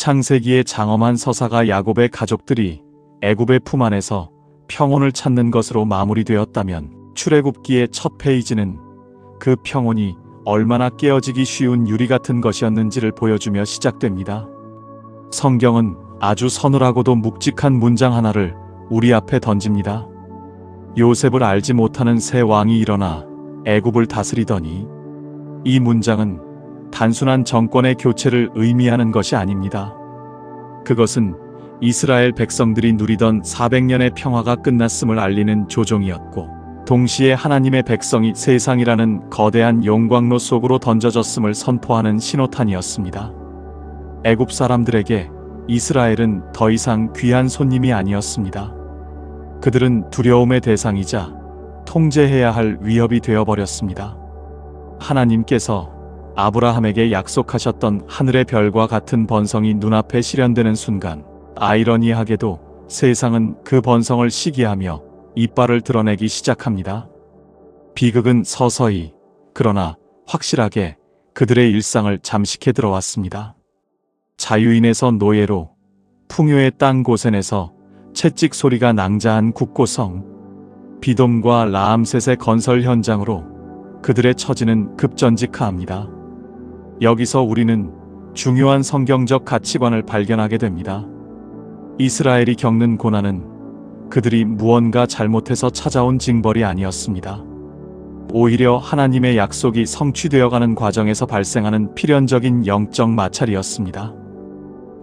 창세기에 장엄한 서사가 야곱의 가족들이 애굽의 품 안에서 평온을 찾는 것으로 마무리되었다면 출애굽기의 첫 페이지는 그 평온이 얼마나 깨어지기 쉬운 유리 같은 것이었는지를 보여주며 시작됩니다. 성경은 아주 서늘하고도 묵직한 문장 하나를 우리 앞에 던집니다. 요셉을 알지 못하는 새 왕이 일어나 애굽을 다스리더니. 이 문장은 단순한 정권의 교체를 의미하는 것이 아닙니다. 그것은 이스라엘 백성들이 누리던 400년의 평화가 끝났음을 알리는 조종이었고, 동시에 하나님의 백성이 세상이라는 거대한 용광로 속으로 던져졌음을 선포하는 신호탄이었습니다. 애굽 사람들에게 이스라엘은 더 이상 귀한 손님이 아니었습니다. 그들은 두려움의 대상이자 통제해야 할 위협이 되어버렸습니다. 하나님께서 아브라함에게 약속하셨던 하늘의 별과 같은 번성이 눈앞에 실현되는 순간, 아이러니하게도 세상은 그 번성을 시기하며 이빨을 드러내기 시작합니다. 비극은 서서히, 그러나 확실하게 그들의 일상을 잠식해 들어왔습니다. 자유인에서 노예로, 풍요의 땅 고센에서 채찍 소리가 낭자한 국고성, 비돔과 라암셋의 건설 현장으로 그들의 처지는 급전직하합니다. 여기서 우리는 중요한 성경적 가치관을 발견하게 됩니다. 이스라엘이 겪는 고난은 그들이 무언가 잘못해서 찾아온 징벌이 아니었습니다. 오히려 하나님의 약속이 성취되어가는 과정에서 발생하는 필연적인 영적 마찰이었습니다.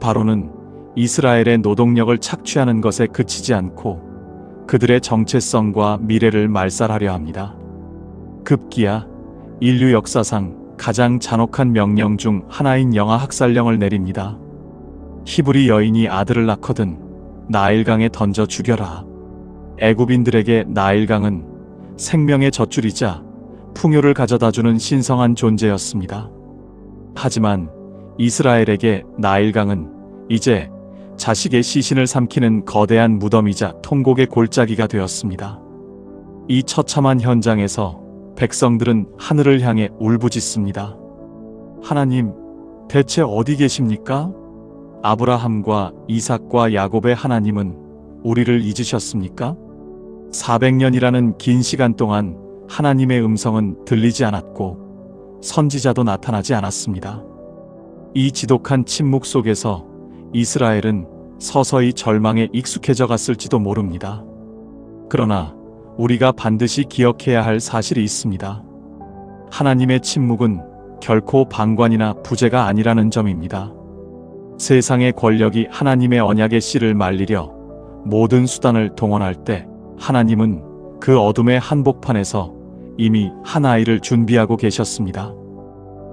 바로는 이스라엘의 노동력을 착취하는 것에 그치지 않고 그들의 정체성과 미래를 말살하려 합니다. 급기야 인류 역사상 가장 잔혹한 명령 중 하나인 영아 학살령을 내립니다. 히브리 여인이 아들을 낳거든 나일강에 던져 죽여라. 애굽인들에게 나일강은 생명의 젖줄이자 풍요를 가져다주는 신성한 존재였습니다. 하지만 이스라엘에게 나일강은 이제 자식의 시신을 삼키는 거대한 무덤이자 통곡의 골짜기가 되었습니다. 이 처참한 현장에서 백성들은 하늘을 향해 울부짖습니다. 하나님, 대체 어디 계십니까? 아브라함과 이삭과 야곱의 하나님은 우리를 잊으셨습니까? 400년이라는 긴 시간 동안 하나님의 음성은 들리지 않았고 선지자도 나타나지 않았습니다. 이 지독한 침묵 속에서 이스라엘은 서서히 절망에 익숙해져 갔을지도 모릅니다. 그러나 우리가 반드시 기억해야 할 사실이 있습니다. 하나님의 침묵은 결코 방관이나 부재가 아니라는 점입니다. 세상의 권력이 하나님의 언약의 씨를 말리려 모든 수단을 동원할 때 하나님은 그 어둠의 한복판에서 이미 한 아이를 준비하고 계셨습니다.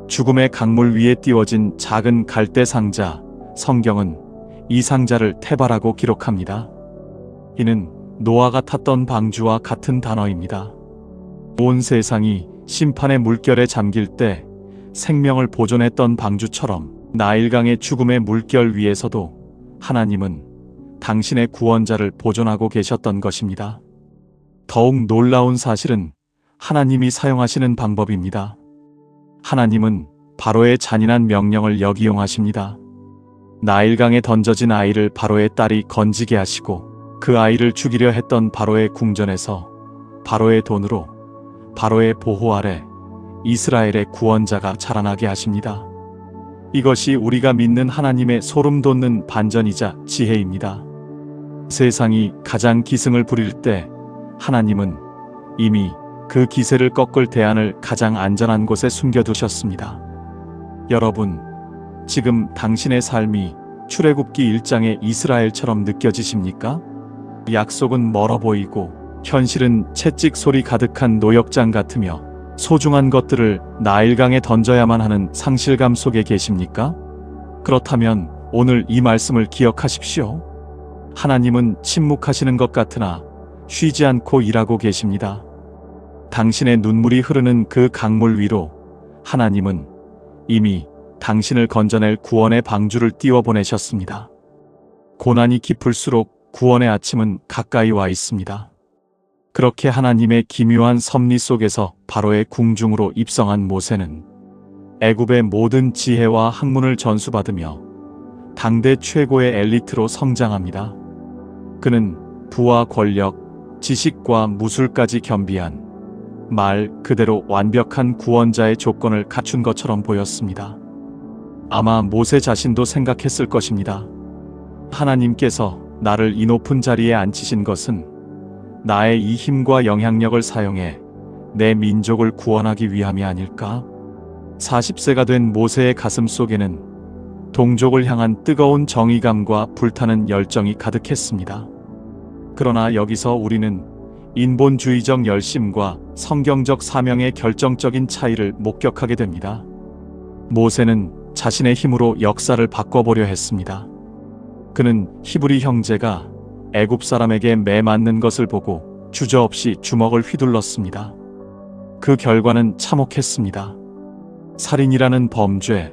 죽음의 강물 위에 띄워진 작은 갈대 상자, 성경은 이 상자를 테바라고 기록합니다. 이는 노아가 탔던 방주와 같은 단어입니다. 온 세상이 심판의 물결에 잠길 때 생명을 보존했던 방주처럼 나일강의 죽음의 물결 위에서도 하나님은 당신의 구원자를 보존하고 계셨던 것입니다. 더욱 놀라운 사실은 하나님이 사용하시는 방법입니다. 하나님은 바로의 잔인한 명령을 역이용하십니다. 나일강에 던져진 아이를 바로의 딸이 건지게 하시고 그 아이를 죽이려 했던 바로의 궁전에서 바로의 돈으로 바로의 보호 아래 이스라엘의 구원자가 자라나게 하십니다. 이것이 우리가 믿는 하나님의 소름 돋는 반전이자 지혜입니다. 세상이 가장 기승을 부릴 때 하나님은 이미 그 기세를 꺾을 대안을 가장 안전한 곳에 숨겨두셨습니다. 여러분, 지금 당신의 삶이 출애굽기 1장의 이스라엘처럼 느껴지십니까? 약속은 멀어 보이고 현실은 채찍 소리 가득한 노역장 같으며 소중한 것들을 나일강에 던져야만 하는 상실감 속에 계십니까? 그렇다면 오늘 이 말씀을 기억하십시오. 하나님은 침묵하시는 것 같으나 쉬지 않고 일하고 계십니다. 당신의 눈물이 흐르는 그 강물 위로 하나님은 이미 당신을 건져낼 구원의 방주를 띄워보내셨습니다. 고난이 깊을수록 구원의 아침은 가까이 와 있습니다. 그렇게 하나님의 기묘한 섭리 속에서 바로의 궁중으로 입성한 모세는 애굽의 모든 지혜와 학문을 전수받으며 당대 최고의 엘리트로 성장합니다. 그는 부와 권력, 지식과 무술까지 겸비한 말 그대로 완벽한 구원자의 조건을 갖춘 것처럼 보였습니다. 아마 모세 자신도 생각했을 것입니다. 하나님께서 나를 이 높은 자리에 앉히신 것은 나의 이 힘과 영향력을 사용해 내 민족을 구원하기 위함이 아닐까? 40세가 된 모세의 가슴 속에는 동족을 향한 뜨거운 정의감과 불타는 열정이 가득했습니다. 그러나 여기서 우리는 인본주의적 열심과 성경적 사명의 결정적인 차이를 목격하게 됩니다. 모세는 자신의 힘으로 역사를 바꿔보려 했습니다. 그는 히브리 형제가 애굽 사람에게 매 맞는 것을 보고 주저없이 주먹을 휘둘렀습니다. 그 결과는 참혹했습니다. 살인이라는 범죄,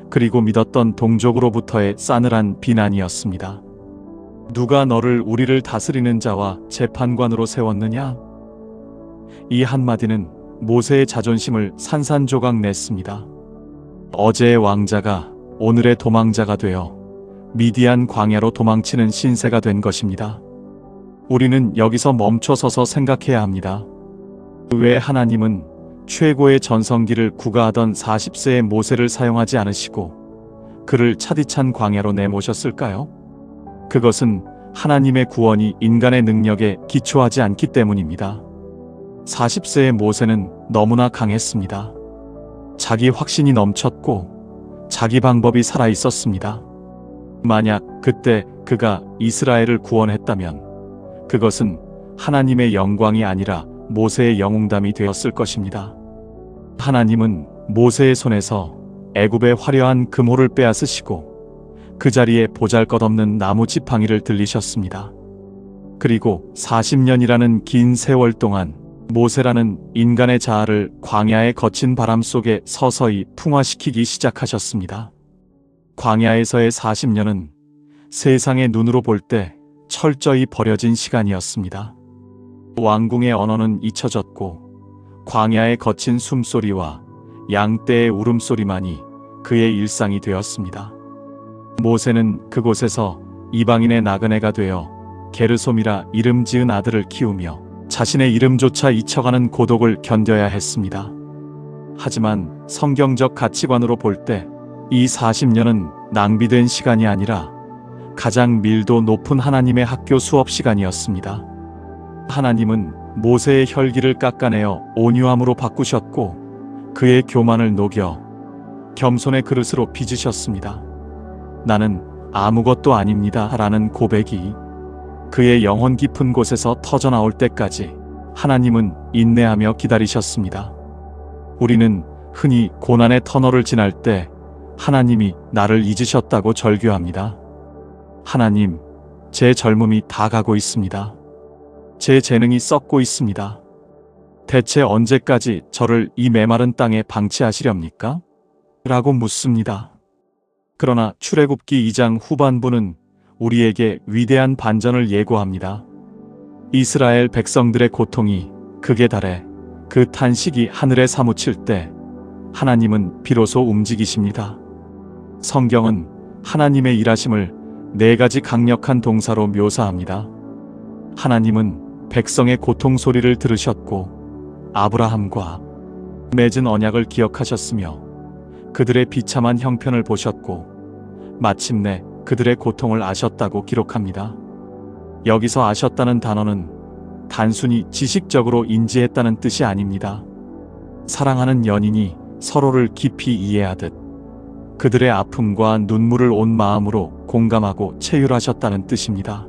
그리고 믿었던 동족으로부터의 싸늘한 비난이었습니다. 누가 너를 우리를 다스리는 자와 재판관으로 세웠느냐? 이 한마디는 모세의 자존심을 산산조각 냈습니다. 어제의 왕자가 오늘의 도망자가 되어 미디안 광야로 도망치는 신세가 된 것입니다. 우리는 여기서 멈춰서서 생각해야 합니다. 왜 하나님은 최고의 전성기를 구가하던 40세의 모세를 사용하지 않으시고 그를 차디찬 광야로 내모셨을까요? 그것은 하나님의 구원이 인간의 능력에 기초하지 않기 때문입니다. 40세의 모세는 너무나 강했습니다. 자기 확신이 넘쳤고 자기 방법이 살아있었습니다. 만약 그때 그가 이스라엘을 구원했다면 그것은 하나님의 영광이 아니라 모세의 영웅담이 되었을 것입니다. 하나님은 모세의 손에서 애굽의 화려한 금호를 빼앗으시고 그 자리에 보잘것없는 나무 지팡이를 들리셨습니다. 그리고 40년이라는 긴 세월 동안 모세라는 인간의 자아를 광야의 거친 바람 속에 서서히 풍화시키기 시작하셨습니다. 광야에서의 40년은 세상의 눈으로 볼 때 철저히 버려진 시간이었습니다. 왕궁의 언어는 잊혀졌고 광야의 거친 숨소리와 양떼의 울음소리만이 그의 일상이 되었습니다. 모세는 그곳에서 이방인의 나그네가 되어 게르솜이라 이름 지은 아들을 키우며 자신의 이름조차 잊혀가는 고독을 견뎌야 했습니다. 하지만 성경적 가치관으로 볼 때 이 40년은 낭비된 시간이 아니라 가장 밀도 높은 하나님의 학교 수업 시간이었습니다. 하나님은 모세의 혈기를 깎아내어 온유함으로 바꾸셨고 그의 교만을 녹여 겸손의 그릇으로 빚으셨습니다. 나는 아무것도 아닙니다 라는 고백이 그의 영혼 깊은 곳에서 터져나올 때까지 하나님은 인내하며 기다리셨습니다. 우리는 흔히 고난의 터널을 지날 때 하나님이 나를 잊으셨다고 절규합니다. 하나님, 제 젊음이 다 가고 있습니다. 제 재능이 썩고 있습니다. 대체 언제까지 저를 이 메마른 땅에 방치하시렵니까? 라고 묻습니다. 그러나 출애굽기 2장 후반부는 우리에게 위대한 반전을 예고합니다. 이스라엘 백성들의 고통이 극에 달해 그 탄식이 하늘에 사무칠 때 하나님은 비로소 움직이십니다. 성경은 하나님의 일하심을 4가지 강력한 동사로 묘사합니다. 하나님은 백성의 고통 소리를 들으셨고 아브라함과 맺은 언약을 기억하셨으며 그들의 비참한 형편을 보셨고 마침내 그들의 고통을 아셨다고 기록합니다. 여기서 아셨다는 단어는 단순히 지식적으로 인지했다는 뜻이 아닙니다. 사랑하는 연인이 서로를 깊이 이해하듯 그들의 아픔과 눈물을 온 마음으로 공감하고 체휼하셨다는 뜻입니다.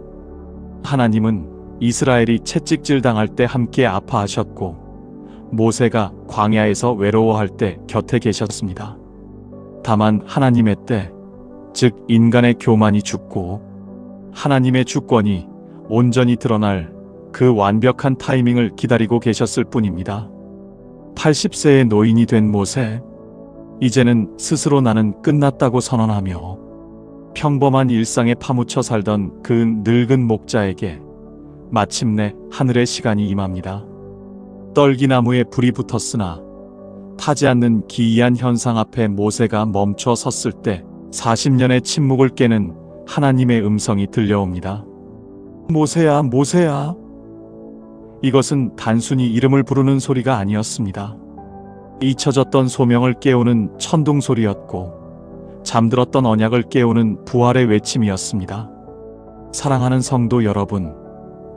하나님은 이스라엘이 채찍질 당할 때 함께 아파하셨고 모세가 광야에서 외로워할 때 곁에 계셨습니다. 다만 하나님의 때, 즉 인간의 교만이 죽고 하나님의 주권이 온전히 드러날 그 완벽한 타이밍을 기다리고 계셨을 뿐입니다. 80세의 노인이 된 모세, 이제는 스스로 나는 끝났다고 선언하며 평범한 일상에 파묻혀 살던 그 늙은 목자에게 마침내 하늘의 시간이 임합니다. 떨기나무에 불이 붙었으나 타지 않는 기이한 현상 앞에 모세가 멈춰 섰을 때 40년의 침묵을 깨는 하나님의 음성이 들려옵니다. 모세야, 모세야. 이것은 단순히 이름을 부르는 소리가 아니었습니다. 잊혀졌던 소명을 깨우는 천둥 소리였고, 잠들었던 언약을 깨우는 부활의 외침이었습니다. 사랑하는 성도 여러분,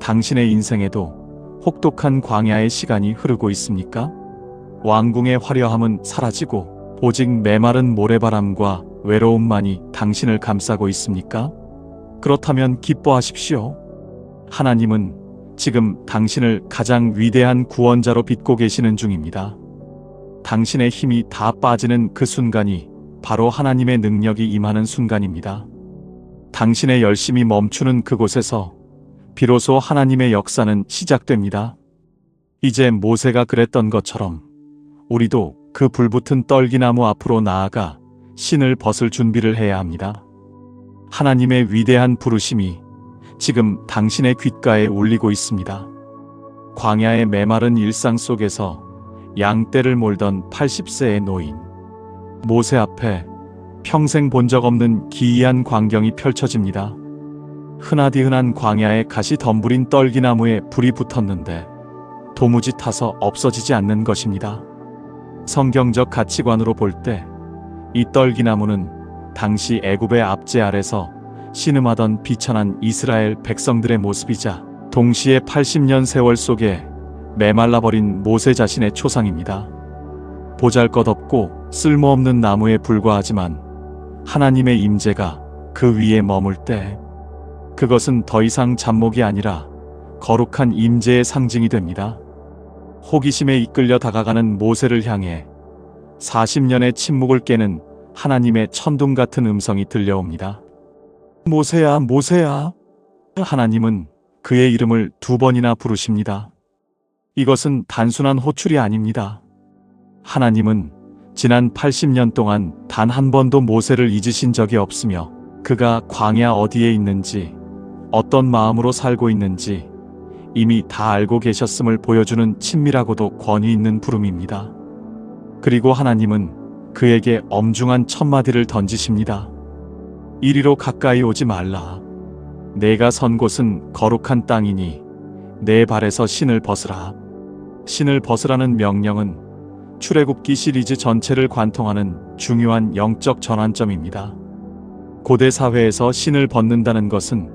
당신의 인생에도 혹독한 광야의 시간이 흐르고 있습니까? 왕궁의 화려함은 사라지고 오직 메마른 모래바람과 외로움만이 당신을 감싸고 있습니까? 그렇다면 기뻐하십시오. 하나님은 지금 당신을 가장 위대한 구원자로 빚고 계시는 중입니다. 당신의 힘이 다 빠지는 그 순간이 바로 하나님의 능력이 임하는 순간입니다. 당신의 열심이 멈추는 그곳에서 비로소 하나님의 역사는 시작됩니다. 이제 모세가 그랬던 것처럼 우리도 그 불붙은 떨기나무 앞으로 나아가 신을 벗을 준비를 해야 합니다. 하나님의 위대한 부르심이 지금 당신의 귓가에 울리고 있습니다. 광야의 메마른 일상 속에서 양떼를 몰던 80세의 노인. 모세 앞에 평생 본 적 없는 기이한 광경이 펼쳐집니다. 흔하디흔한 광야에 가시 덤불인 떨기나무에 불이 붙었는데 도무지 타서 없어지지 않는 것입니다. 성경적 가치관으로 볼 때 이 떨기나무는 당시 애굽의 압제 아래서 신음하던 비천한 이스라엘 백성들의 모습이자 동시에 80년 세월 속에 메말라버린 모세 자신의 초상입니다. 보잘것없고 쓸모없는 나무에 불과하지만 하나님의 임재가 그 위에 머물 때 그것은 더 이상 잡목이 아니라 거룩한 임재의 상징이 됩니다. 호기심에 이끌려 다가가는 모세를 향해 40년의 침묵을 깨는 하나님의 천둥 같은 음성이 들려옵니다. 모세야, 모세야. 하나님은 그의 이름을 2번이나 부르십니다. 이것은 단순한 호출이 아닙니다. 하나님은 지난 80년 동안 단 한 번도 모세를 잊으신 적이 없으며 그가 광야 어디에 있는지, 어떤 마음으로 살고 있는지 이미 다 알고 계셨음을 보여주는 친밀하고도 권위 있는 부름입니다. 그리고 하나님은 그에게 엄중한 첫마디를 던지십니다. 이리로 가까이 오지 말라. 내가 선 곳은 거룩한 땅이니 내 발에서 신을 벗으라. 신을 벗으라는 명령은 출애굽기 시리즈 전체를 관통하는 중요한 영적 전환점입니다. 고대 사회에서 신을 벗는다는 것은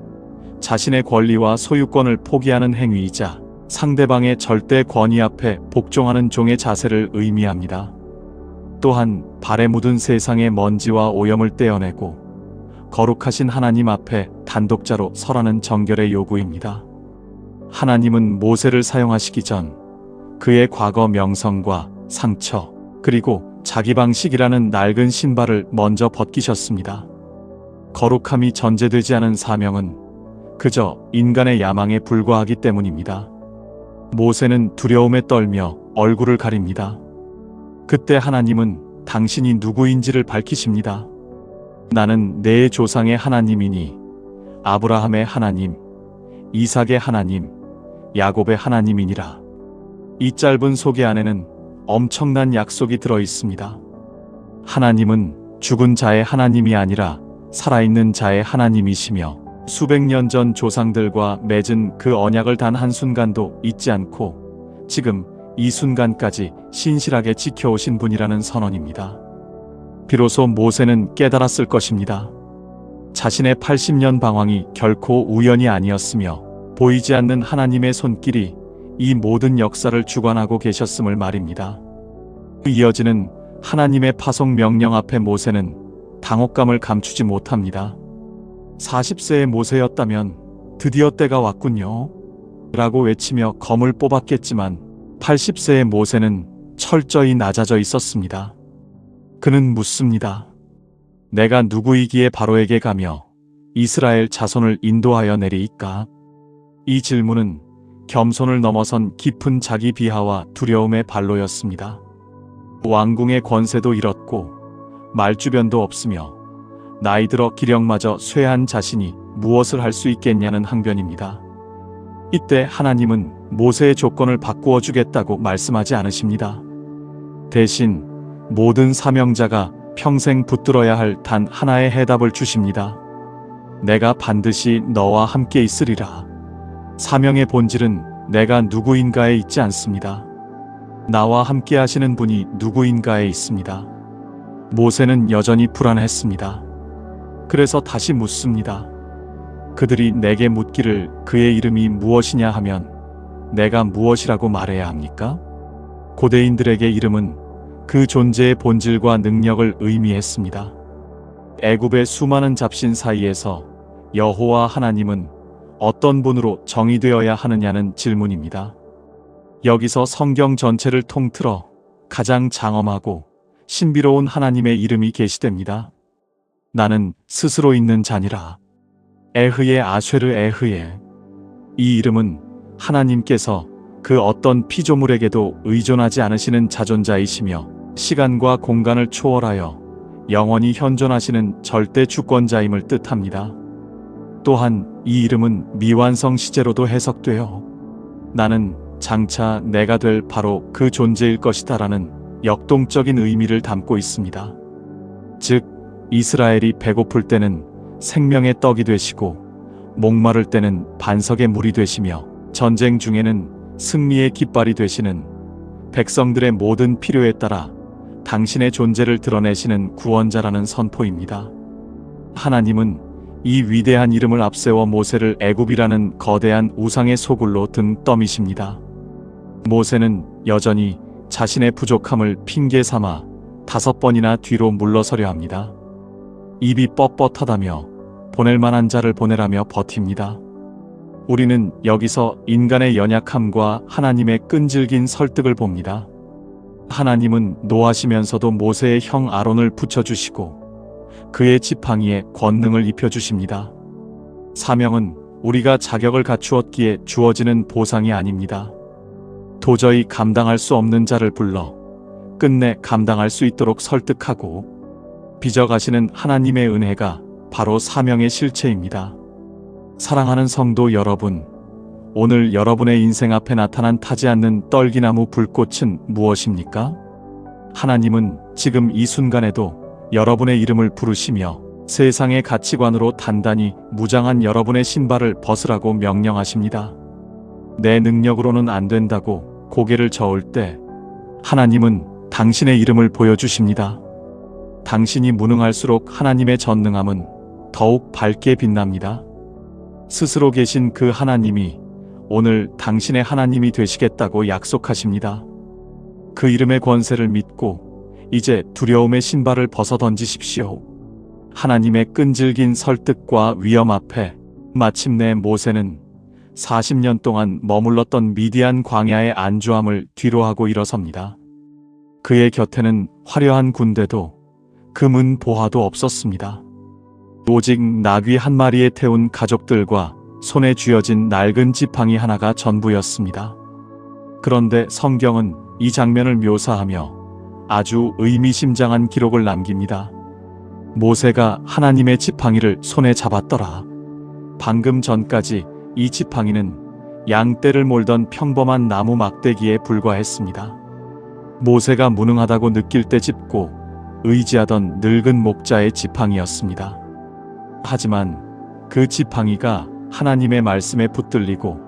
자신의 권리와 소유권을 포기하는 행위이자 상대방의 절대 권위 앞에 복종하는 종의 자세를 의미합니다. 또한 발에 묻은 세상의 먼지와 오염을 떼어내고 거룩하신 하나님 앞에 단독자로 서라는 정결의 요구입니다. 하나님은 모세를 사용하시기 전 그의 과거 명성과 상처, 그리고 자기 방식이라는 낡은 신발을 먼저 벗기셨습니다. 거룩함이 전제되지 않은 사명은 그저 인간의 야망에 불과하기 때문입니다. 모세는 두려움에 떨며 얼굴을 가립니다. 그때 하나님은 당신이 누구인지를 밝히십니다. 나는 내 조상의 하나님이니 아브라함의 하나님, 이삭의 하나님, 야곱의 하나님이니라. 이 짧은 소개 안에는 엄청난 약속이 들어 있습니다. 하나님은 죽은 자의 하나님이 아니라 살아있는 자의 하나님이시며 수백 년 전 조상들과 맺은 그 언약을 단 한순간도 잊지 않고 지금 이 순간까지 신실하게 지켜오신 분이라는 선언입니다. 비로소 모세는 깨달았을 것입니다. 자신의 80년 방황이 결코 우연이 아니었으며 보이지 않는 하나님의 손길이 이 모든 역사를 주관하고 계셨음을 말입니다. 이어지는 하나님의 파송 명령 앞에 모세는 당혹감을 감추지 못합니다. 40세의 모세였다면 드디어 때가 왔군요. 라고 외치며 검을 뽑았겠지만 80세의 모세는 철저히 낮아져 있었습니다. 그는 묻습니다. 내가 누구이기에 바로에게 가며 이스라엘 자손을 인도하여 내리이까? 이 질문은 겸손을 넘어선 깊은 자기 비하와 두려움의 발로였습니다. 왕궁의 권세도 잃었고 말주변도 없으며 나이 들어 기력마저 쇠한 자신이 무엇을 할 수 있겠냐는 항변입니다. 이때 하나님은 모세의 조건을 바꾸어 주겠다고 말씀하지 않으십니다. 대신 모든 사명자가 평생 붙들어야 할 단 하나의 해답을 주십니다. 내가 반드시 너와 함께 있으리라. 사명의 본질은 내가 누구인가에 있지 않습니다. 나와 함께 하시는 분이 누구인가에 있습니다. 모세는 여전히 불안했습니다. 그래서 다시 묻습니다. 그들이 내게 묻기를 그의 이름이 무엇이냐 하면 내가 무엇이라고 말해야 합니까? 고대인들에게 이름은 그 존재의 본질과 능력을 의미했습니다. 애굽의 수많은 잡신 사이에서 여호와 하나님은 어떤 분으로 정의되어야 하느냐는 질문입니다. 여기서 성경 전체를 통틀어 가장 장엄하고 신비로운 하나님의 이름이 계시됩니다. 나는 스스로 있는 자니라. 에흐예 아쉐르 에흐예. 이 이름은 하나님께서 그 어떤 피조물에게도 의존하지 않으시는 자존자이시며 시간과 공간을 초월하여 영원히 현존하시는 절대 주권자임을 뜻합니다. 또한 이 이름은 미완성 시제로도 해석되어 나는 장차 내가 될 바로 그 존재일 것이다라는 역동적인 의미를 담고 있습니다. 즉, 이스라엘이 배고플 때는 생명의 떡이 되시고 목마를 때는 반석의 물이 되시며 전쟁 중에는 승리의 깃발이 되시는 백성들의 모든 필요에 따라 당신의 존재를 드러내시는 구원자라는 선포입니다. 하나님은 이 위대한 이름을 앞세워 모세를 애굽이라는 거대한 우상의 소굴로 등 떠미십니다. 모세는 여전히 자신의 부족함을 핑계 삼아 5번이나 뒤로 물러서려 합니다. 입이 뻣뻣하다며 보낼 만한 자를 보내라며 버팁니다. 우리는 여기서 인간의 연약함과 하나님의 끈질긴 설득을 봅니다. 하나님은 노하시면서도 모세의 형 아론을 붙여주시고 그의 지팡이에 권능을 입혀주십니다. 사명은 우리가 자격을 갖추었기에 주어지는 보상이 아닙니다. 도저히 감당할 수 없는 자를 불러 끝내 감당할 수 있도록 설득하고 빚어가시는 하나님의 은혜가 바로 사명의 실체입니다. 사랑하는 성도 여러분, 오늘 여러분의 인생 앞에 나타난 타지 않는 떨기나무 불꽃은 무엇입니까? 하나님은 지금 이 순간에도 여러분의 이름을 부르시며 세상의 가치관으로 단단히 무장한 여러분의 신발을 벗으라고 명령하십니다. 내 능력으로는 안 된다고 고개를 저을 때 하나님은 당신의 이름을 보여주십니다. 당신이 무능할수록 하나님의 전능함은 더욱 밝게 빛납니다. 스스로 계신 그 하나님이 오늘 당신의 하나님이 되시겠다고 약속하십니다. 그 이름의 권세를 믿고 이제 두려움의 신발을 벗어 던지십시오. 하나님의 끈질긴 설득과 위험 앞에 마침내 모세는 40년 동안 머물렀던 미디안 광야의 안주함을 뒤로하고 일어섭니다. 그의 곁에는 화려한 군대도 금은 보화도 없었습니다. 오직 나귀 한 마리에 태운 가족들과 손에 쥐어진 낡은 지팡이 하나가 전부였습니다. 그런데 성경은 이 장면을 묘사하며 아주 의미심장한 기록을 남깁니다. 모세가 하나님의 지팡이를 손에 잡았더라. 방금 전까지 이 지팡이는 양떼를 몰던 평범한 나무 막대기에 불과했습니다. 모세가 무능하다고 느낄 때 짚고 의지하던 늙은 목자의 지팡이였습니다. 하지만 그 지팡이가 하나님의 말씀에 붙들리고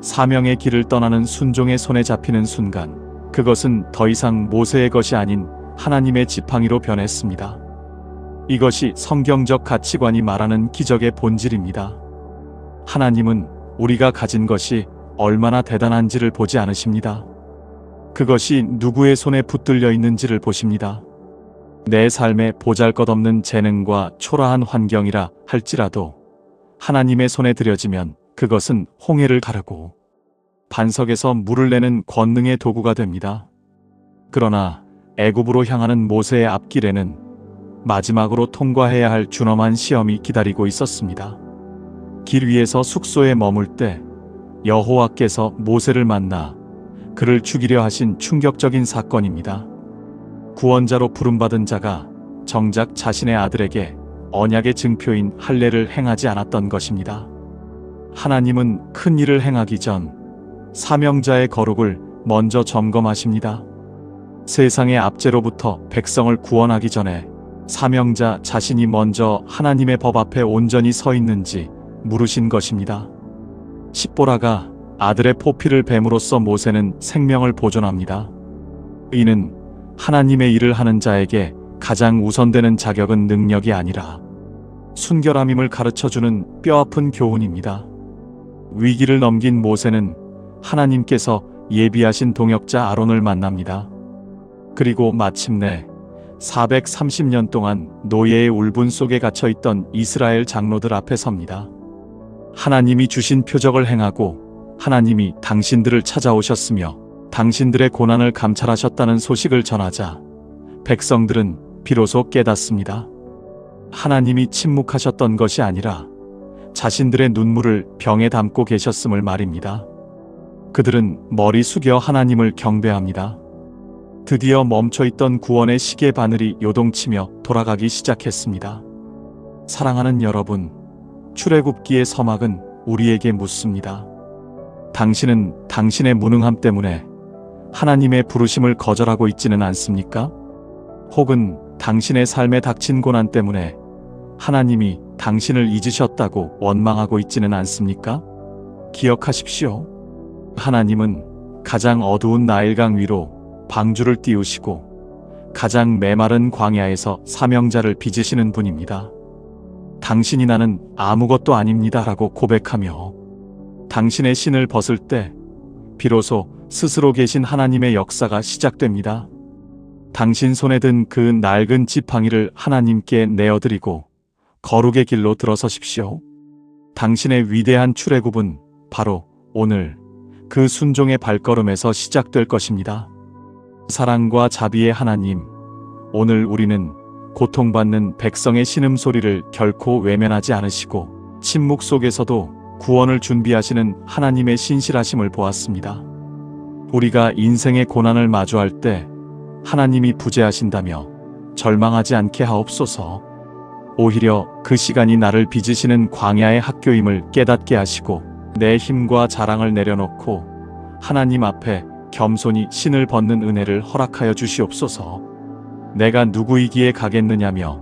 사명의 길을 떠나는 순종의 손에 잡히는 순간 그것은 더 이상 모세의 것이 아닌 하나님의 지팡이로 변했습니다. 이것이 성경적 가치관이 말하는 기적의 본질입니다. 하나님은 우리가 가진 것이 얼마나 대단한지를 보지 않으십니다. 그것이 누구의 손에 붙들려 있는지를 보십니다. 내 삶에 보잘것없는 재능과 초라한 환경이라 할지라도 하나님의 손에 들여지면 그것은 홍해를 가르고 반석에서 물을 내는 권능의 도구가 됩니다. 그러나 애굽으로 향하는 모세의 앞길에는 마지막으로 통과해야 할 준엄한 시험이 기다리고 있었습니다. 길 위에서 숙소에 머물 때 여호와께서 모세를 만나 그를 죽이려 하신 충격적인 사건입니다. 구원자로 부름받은 자가 정작 자신의 아들에게 언약의 증표인 할례를 행하지 않았던 것입니다. 하나님은 큰 일을 행하기 전 사명자의 거룩을 먼저 점검하십니다. 세상의 압제로부터 백성을 구원하기 전에 사명자 자신이 먼저 하나님의 법 앞에 온전히 서 있는지 물으신 것입니다. 십보라가 아들의 포피를 뱀으로써 모세는 생명을 보존합니다. 이는 하나님의 일을 하는 자에게 가장 우선되는 자격은 능력이 아니라 순결함임을 가르쳐주는 뼈아픈 교훈입니다. 위기를 넘긴 모세는 하나님께서 예비하신 동역자 아론을 만납니다. 그리고 마침내 430년 동안 노예의 울분 속에 갇혀있던 이스라엘 장로들 앞에 섭니다. 하나님이 주신 표적을 행하고 하나님이 당신들을 찾아오셨으며 당신들의 고난을 감찰하셨다는 소식을 전하자 백성들은 비로소 깨닫습니다. 하나님이 침묵하셨던 것이 아니라 자신들의 눈물을 병에 담고 계셨음을 말입니다. 그들은 머리 숙여 하나님을 경배합니다. 드디어 멈춰있던 구원의 시계 바늘이 요동치며 돌아가기 시작했습니다. 사랑하는 여러분, 출애굽기의 서막은 우리에게 묻습니다. 당신은 당신의 무능함 때문에 하나님의 부르심을 거절하고 있지는 않습니까? 혹은 당신의 삶에 닥친 고난 때문에 하나님이 당신을 잊으셨다고 원망하고 있지는 않습니까? 기억하십시오. 하나님은 가장 어두운 나일강 위로 방주를 띄우시고 가장 메마른 광야에서 사명자를 빚으시는 분입니다. 당신이 나는 아무것도 아닙니다 라고 고백하며 당신의 신을 벗을 때 비로소 스스로 계신 하나님의 역사가 시작됩니다. 당신 손에 든 그 낡은 지팡이를 하나님께 내어드리고 거룩의 길로 들어서십시오. 당신의 위대한 출애굽은 바로 오늘 그 순종의 발걸음에서 시작될 것입니다. 사랑과 자비의 하나님, 오늘 우리는 고통받는 백성의 신음소리를 결코 외면하지 않으시고 침묵 속에서도 구원을 준비하시는 하나님의 신실하심을 보았습니다. 우리가 인생의 고난을 마주할 때 하나님이 부재하신다며 절망하지 않게 하옵소서. 오히려 그 시간이 나를 빚으시는 광야의 학교임을 깨닫게 하시고 내 힘과 자랑을 내려놓고 하나님 앞에 겸손히 신을 벗는 은혜를 허락하여 주시옵소서. 내가 누구이기에 가겠느냐며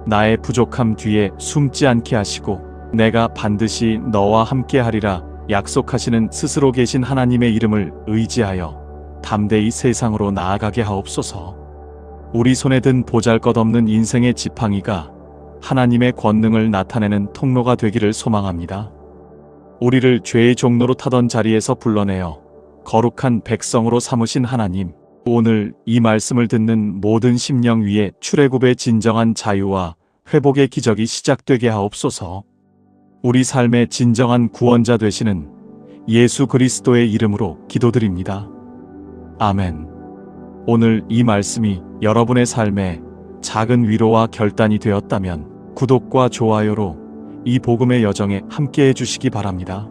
나의 부족함 뒤에 숨지 않게 하시고 내가 반드시 너와 함께 하리라 약속하시는 스스로 계신 하나님의 이름을 의지하여 담대히 세상으로 나아가게 하옵소서. 우리 손에 든 보잘것없는 인생의 지팡이가 하나님의 권능을 나타내는 통로가 되기를 소망합니다. 우리를 죄의 종로로 타던 자리에서 불러내어 거룩한 백성으로 삼으신 하나님, 오늘 이 말씀을 듣는 모든 심령 위에 출애굽의 진정한 자유와 회복의 기적이 시작되게 하옵소서. 우리 삶의 진정한 구원자 되시는 예수 그리스도의 이름으로 기도드립니다. 아멘. 오늘 이 말씀이 여러분의 삶에 작은 위로와 결단이 되었다면 구독과 좋아요로 이 복음의 여정에 함께해 주시기 바랍니다.